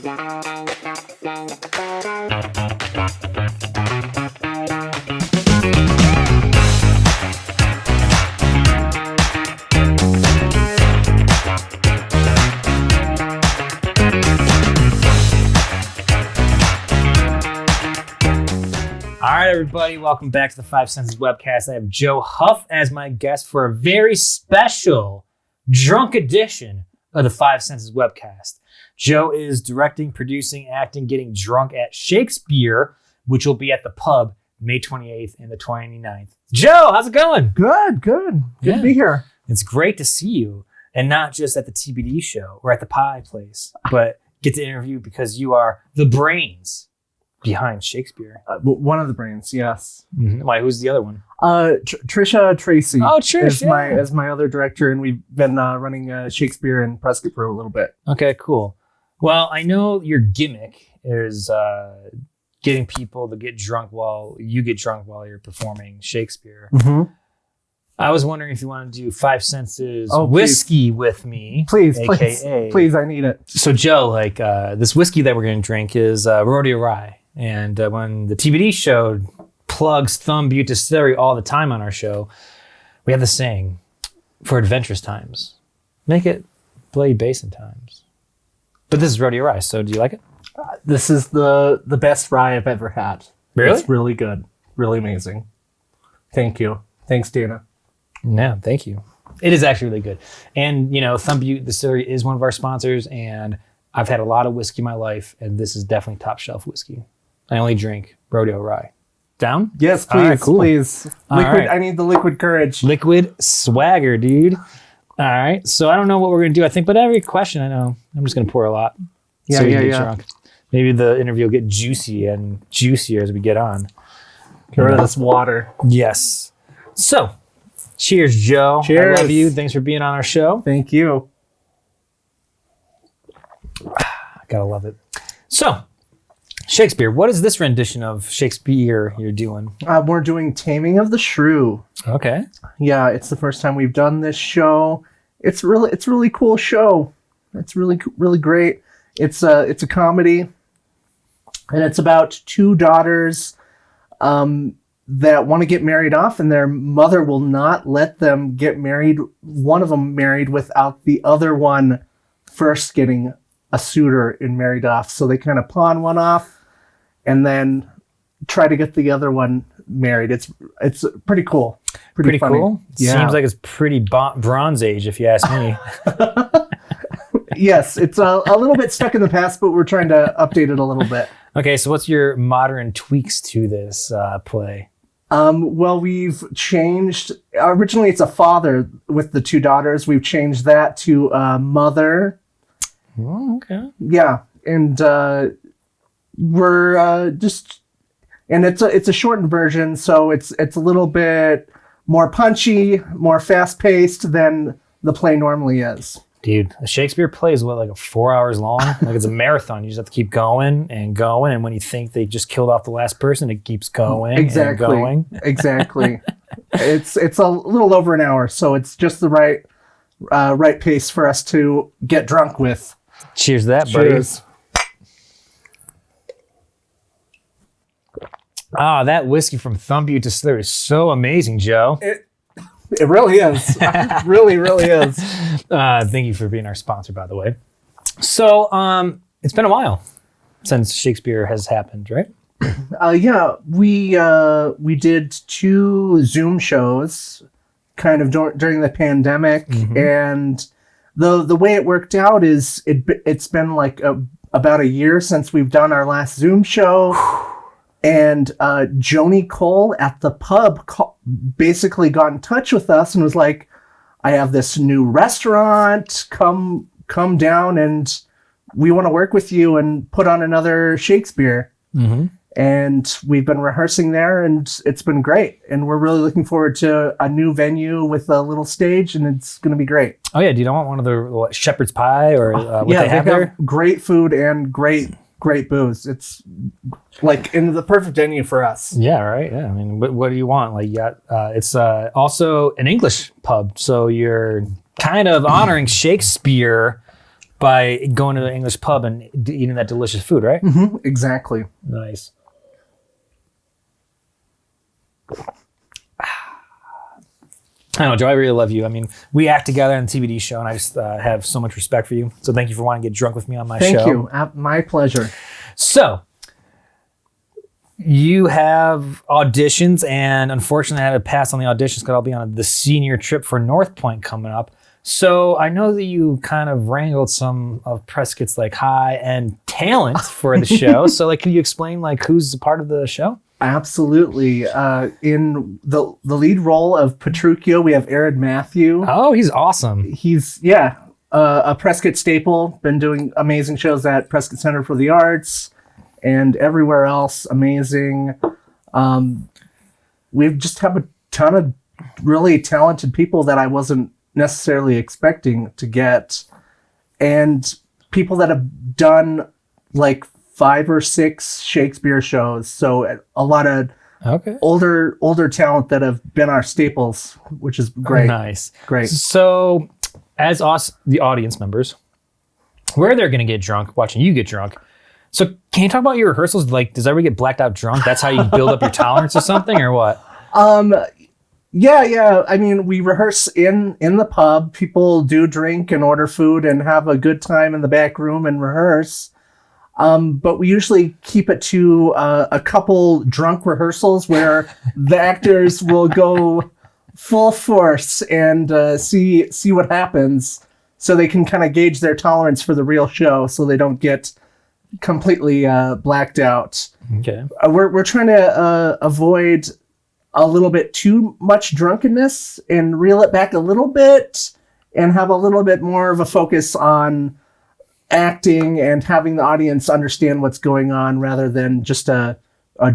All right, everybody, welcome back to the Five Senses webcast. I have Joe Hough as my guest for a very special drunk edition of the Five Senses webcast. Joe is directing, producing, acting, getting drunk at Shakespeare, which will be at the pub May 28th and the 29th. Joe, how's it going? Good. Good to be here. It's great to see you, and not just at the TBD show or at the pie place, but get to interview because you are the brains behind Shakespeare. One of the brains, yes. Mm-hmm. Why? Who's the other one? Trisha Tracy. Oh, Trish, is my other director, and we've been running Shakespeare in Prescott for a little bit. Okay, cool. Well, I know your gimmick is getting people to get drunk while you're performing Shakespeare. Mm-hmm. I was wondering if you want to do Five Senses whiskey with me. Please, AKA. please, I need it. So, Joe, this whiskey that we're going to drink is Rodeo Rye. And when the TBD show plugs Thumb Butte Distillery all the time on our show, we have the saying, for adventurous times, make it Bloody Basin times. But this is Rodeo Rye, so do you like it? This is the best rye I've ever had. Really? It's really good. Really amazing. Thank you. Thanks, Dana. No, thank you. It is actually really good. And, Thumb Butte Distillery is one of our sponsors, and I've had a lot of whiskey in my life, and this is definitely top shelf whiskey. I only drink Rodeo Rye. Down? Yes, please. Right, cool. Please. Liquid. Right. I need the liquid courage. Liquid swagger, dude. All right. So I don't know what we're going to do. I think, but every question I know, I'm just going to pour a lot. So we can get drunk. Maybe the interview will get juicy and juicier as we get on. Get rid of this water. Yes. So, cheers, Joe. Cheers. I love you. Thanks for being on our show. Thank you. Gotta love it. So, Shakespeare, what is this rendition of Shakespeare you're doing? We're doing Taming of the Shrew. Okay. Yeah, it's the first time we've done this show. It's a really cool show. It's really great. It's a comedy, and it's about two daughters that want to get married off, and their mother will not let them get married. One of them married without the other one first getting a suitor and married off. So they kind of pawn one off and then try to get the other one married. It's pretty cool. Pretty funny. Cool. Yeah. Seems like it's pretty Bronze Age, if you ask me. Yes, it's a little bit stuck in the past, but we're trying to update it a little bit. Okay, so what's your modern tweaks to this play? Well, we've changed. Originally, it's a father with the two daughters. We've changed that to a mother. Oh, okay. Yeah, and we're just, and it's a shortened version, so it's a little bit more punchy, more fast paced than the play normally is. Dude, a Shakespeare play is like 4 hours long? Like it's a marathon. You just have to keep going, and when you think they just killed off the last person, it keeps going and going. Exactly. It's a little over an hour, so it's just the right pace for us to get drunk with. Cheers to that, buddy. Cheers. That whiskey from Thumb Butte Distillery is so amazing, Joe. It really is. It really is. Thank you for being our sponsor, by the way. So, it's been a while since Shakespeare has happened, right? Yeah, we did 2 Zoom shows kind of during the pandemic, and the way it worked out is it's been like about a year since we've done our last Zoom show. And Joni Cole at the pub basically got in touch with us and was like, I have this new restaurant, come down and we want to work with you and put on another Shakespeare. Mm-hmm. And we've been rehearsing there and it's been great. And we're really looking forward to a new venue with a little stage and it's going to be great. Oh yeah, do you want one of the shepherd's pie or what they have there? Great food and great booze. It's like in the perfect venue for us. Yeah, right. Yeah. I mean, what do you want? Like, it's also an English pub, so you're kind of honoring Shakespeare by going to an English pub and eating that delicious food, right? Mm-hmm, exactly. Nice. I know, Joe, I really love you. I mean, we act together on the TBD show, and I just have so much respect for you. So thank you for wanting to get drunk with me on my show. Thank you. My pleasure. So, you have auditions, and unfortunately, I had to pass on the auditions because I'll be on the senior trip for North Point coming up. So, I know that you kind of wrangled some of Prescott's like high-end talent for the show. So, like, can you explain like who's a part of the show? Absolutely. In the lead role of Petruchio, we have Aaron Matthew. Oh, he's awesome. He's a Prescott staple. Been doing amazing shows at Prescott Center for the Arts and everywhere else. Amazing. We just have a ton of really talented people that I wasn't necessarily expecting to get, and people that have done like 5 or 6 Shakespeare shows. So a lot of older talent that have been our staples, which is great. Nice. Great. So as us, the audience members, we're there going to get drunk watching you get drunk. So can you talk about your rehearsals? Like, does everybody get blacked out drunk? That's how you build up your tolerance or something, or what? Yeah. I mean, we rehearse in the pub. People do drink and order food and have a good time in the back room and rehearse. But we usually keep it to a couple drunk rehearsals where the actors will go full force and see what happens, so they can kind of gauge their tolerance for the real show, so they don't get completely blacked out. Okay. We're trying to avoid a little bit too much drunkenness and reel it back a little bit and have a little bit more of a focus on acting and having the audience understand what's going on rather than just a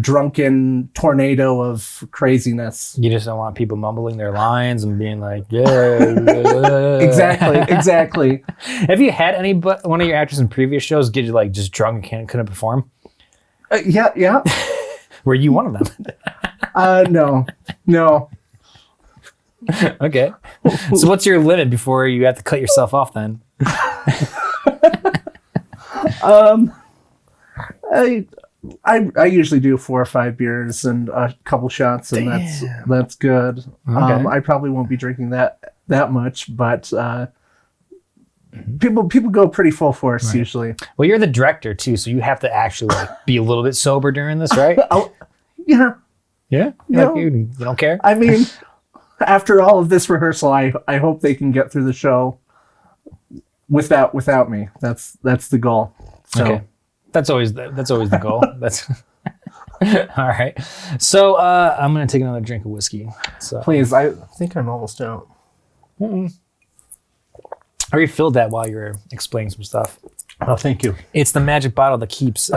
drunken tornado of craziness. You just don't want people mumbling their lines and being like, yeah. Exactly. Have you had one of your actors in previous shows get you like just drunk and couldn't perform? Yeah. Were you one of them? No. Okay. So what's your limit before you have to cut yourself off then? I usually do 4 or 5 beers and a couple shots, and that's good. Okay. I probably won't be drinking that much, but people go pretty full force usually. Well, you're the director too, so you have to actually like be a little bit sober during this, right? Yeah. Yeah. You don't care. I mean, after all of this rehearsal, I hope they can get through the show without me. That's the goal. So. Okay. That's always the goal. That's all right. So I'm gonna take another drink of whiskey. So please, I think I'm almost out. I already filled that while you were explaining some stuff. Oh, thank you. It's the magic bottle that keeps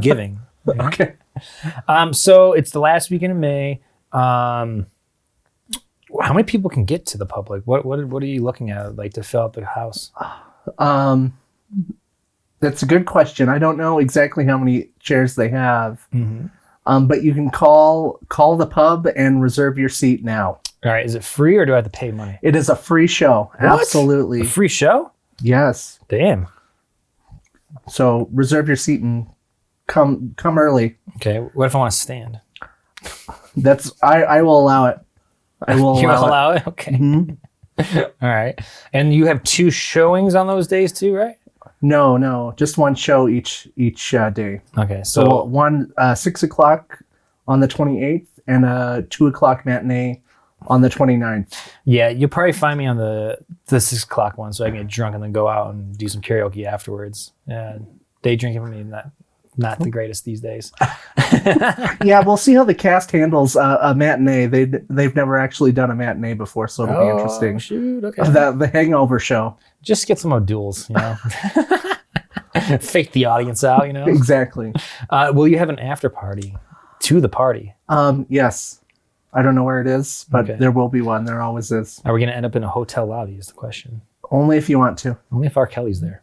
giving. You know? Okay. So it's the last weekend of May. How many people can get to the public? What are you looking at, like, to fill out the house? That's a good question. I don't know exactly how many chairs they have. Mm-hmm. But you can call the pub and reserve your seat now. All right. Is it free or do I have to pay money? It is a free show. What? Absolutely. A free show? Yes. Damn. So reserve your seat and come early. Okay. What if I want to stand? I will allow it. I will You will allow it? Okay. Mm-hmm. All right. And you have 2 showings on those days too, right? No, just one show each day. Okay, so one 6 o'clock on the 28th and a 2 o'clock matinee on the 29th. Yeah, you'll probably find me on the 6 o'clock one, so I can get drunk and then go out and do some karaoke afterwards. Day drinking for me not the greatest these days. Yeah, we'll see how the cast handles a matinee. They've never actually done a matinee before, so it'll be interesting. Shoot, okay. The Hangover show. Just get some O'Douls, Fake the audience out, Exactly. Will you have an after party to the party? Yes. I don't know where it is, but There will be one. There always is. Are we going to end up in a hotel lobby is the question. Only if you want to. Only if R. Kelly's there.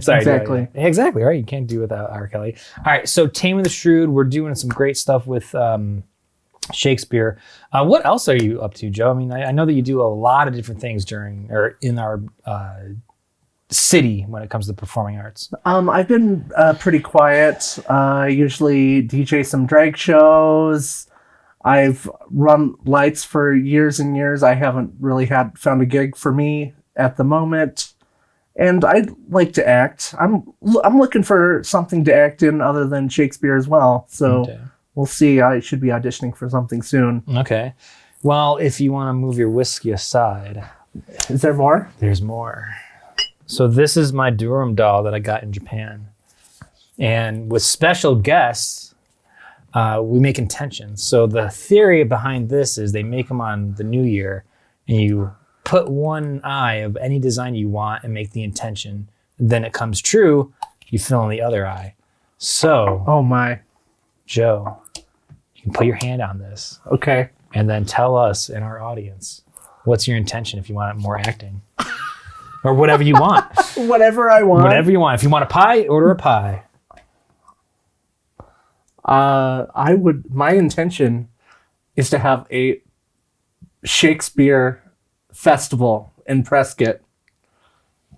Sorry. Exactly. Exactly, right? You can't do without R. Kelly. All right, so Taming the Shrew, we're doing some great stuff with Shakespeare. What else are you up to, Joe? I mean, I know that you do a lot of different things during or in our city when it comes to the performing arts. I've been pretty quiet. Usually DJ some drag shows. I've run lights for years and years. I haven't really found a gig for me at the moment. And I'd like to act. I'm looking for something to act in other than Shakespeare as well. So Okay. we'll see. I should be auditioning for something soon. Okay. Well, if you want to move your whiskey aside, Is there more? there's more. So this is my Durham doll that I got in Japan. And with special guests, we make intentions. So the theory behind this is they make them on the new year, and you put one eye of any design you want and make the intention. Then it comes true, you fill in the other eye. So, Oh my. Joe, you can put your hand on this Okay. and then tell us and our audience what's your intention if you want more acting. Or whatever you want. Whatever I want. Whatever you want. If you want a pie, order a pie. My intention is to have a Shakespeare Festival in Prescott,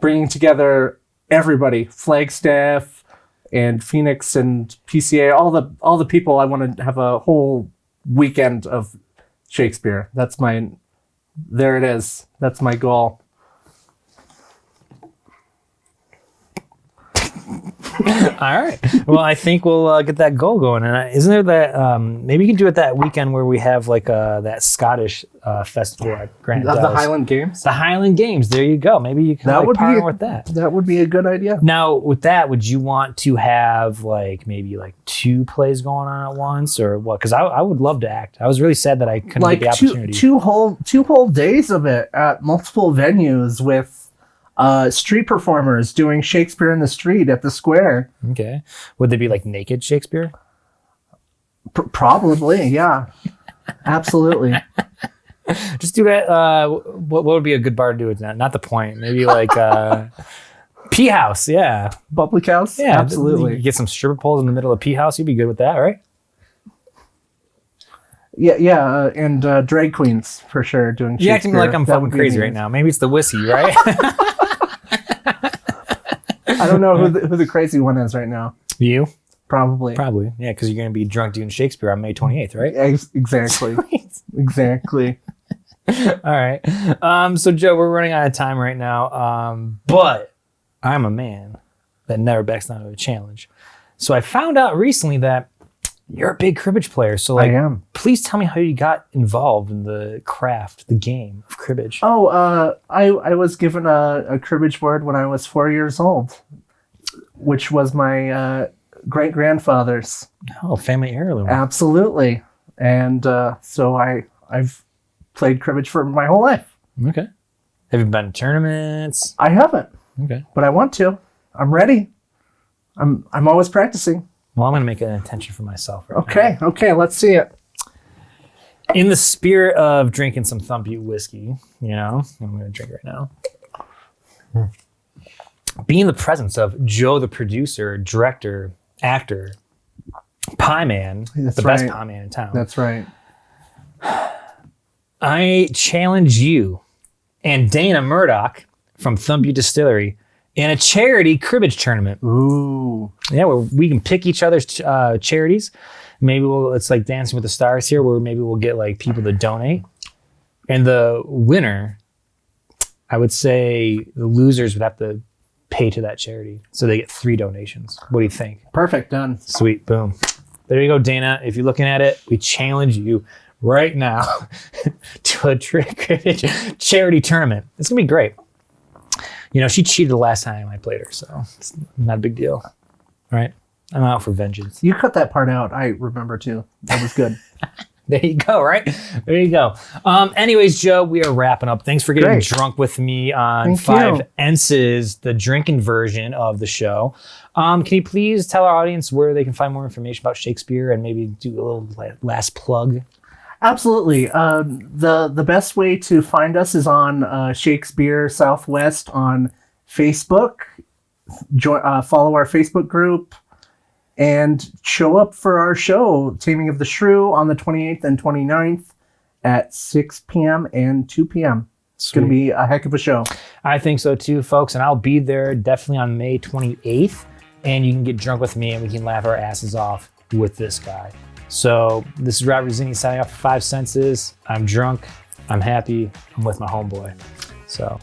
bringing together everybody, Flagstaff and Phoenix and PCA, all the people. I want to have a whole weekend of Shakespeare. There it is. That's my goal. All right. Well, I think we'll get that goal going. And isn't there that, maybe you can do it that weekend where we have like that Scottish festival at Grant The Dells. Highland Games. The Highland Games. There you go. Maybe you can partner with that. That would be a good idea. Now, with that, would you want to have maybe 2 plays going on at once, or what? Because I would love to act. I was really sad that I couldn't get the opportunity. two whole days of it at multiple venues with street performers doing Shakespeare in the street at the square. Okay. Would they be naked Shakespeare? Probably, yeah. Absolutely. Just do that. What would be a good bar to do it? Not the Point. Maybe P House. Yeah. Public house? Yeah. Absolutely. You get some stripper poles in the middle of P House. You'd be good with that, right? Yeah, and drag queens for sure doing Shakespeare. You're acting like I'm That fucking would be crazy right amazing. now. Maybe it's the whiskey, right? I don't know who the crazy one is right now. You? Probably. Yeah, because you're going to be drunk doing Shakespeare on May 28th, right? Exactly. Exactly. All right. So, Joe, we're running out of time right now. But I'm a man that never backs down to a challenge. So I found out recently that you're a big cribbage player. So, I am. Please tell me how you got involved in the craft, the game of cribbage. Oh, I was given a cribbage board when I was 4 years old, which was my great-grandfather's. Oh, family heirloom. Absolutely. And so I've played cribbage for my whole life. Okay. Have you been to tournaments? I haven't, Okay. but I want to. I'm ready. I'm always practicing. Well, I'm going to make an intention for myself right now. Okay, let's see it. In the spirit of drinking some Thumb Butte whiskey, I'm going to drink right now. Be in the presence of Joe, the producer, director, actor, pie man, That's the best right. pie man in town. That's right. I challenge you and Dana Murdoch from Thumb Butte Distillery in a charity cribbage tournament. Ooh. Yeah, where we can pick each other's charities. Maybe it's like Dancing with the Stars here, where maybe we'll get people to donate. And the winner, I would say the losers would have to pay to that charity. So they get 3 donations. What do you think? Perfect. Done. Sweet. Boom. There you go, Dana. If you're looking at it, we challenge you right now to a cribbage charity tournament. It's going to be great. She cheated the last time I played her, so it's not a big deal. All right? I'm out for vengeance. You cut that part out. I remember too. That was good. There you go, right? There you go. Anyways, Joe, we are wrapping up. Thanks for getting Great. drunk with me on Thank Five you. Ences, the drinking version of the show. Can you please tell our audience where they can find more information about Shakespeare and maybe do a little last plug? Absolutely. The best way to find us is on Shakespeare Southwest on Facebook. Follow our Facebook group. and show up for our show, Taming of the Shrew, on the 28th and 29th at 6 p.m. and 2 p.m. It's going to be a heck of a show. I think so too, folks. And I'll be there definitely on May 28th. And you can get drunk with me and we can laugh our asses off with this guy. So this is Robert Zinni signing off for Five Senses. I'm drunk. I'm happy. I'm with my homeboy. So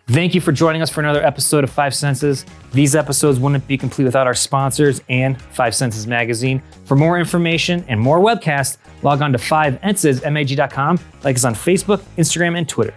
thank you for joining us for another episode of Five Senses. These episodes wouldn't be complete without our sponsors and Five Senses Magazine. For more information and more webcasts, log on to 5enses.mag.com. Like us on Facebook, Instagram, and Twitter.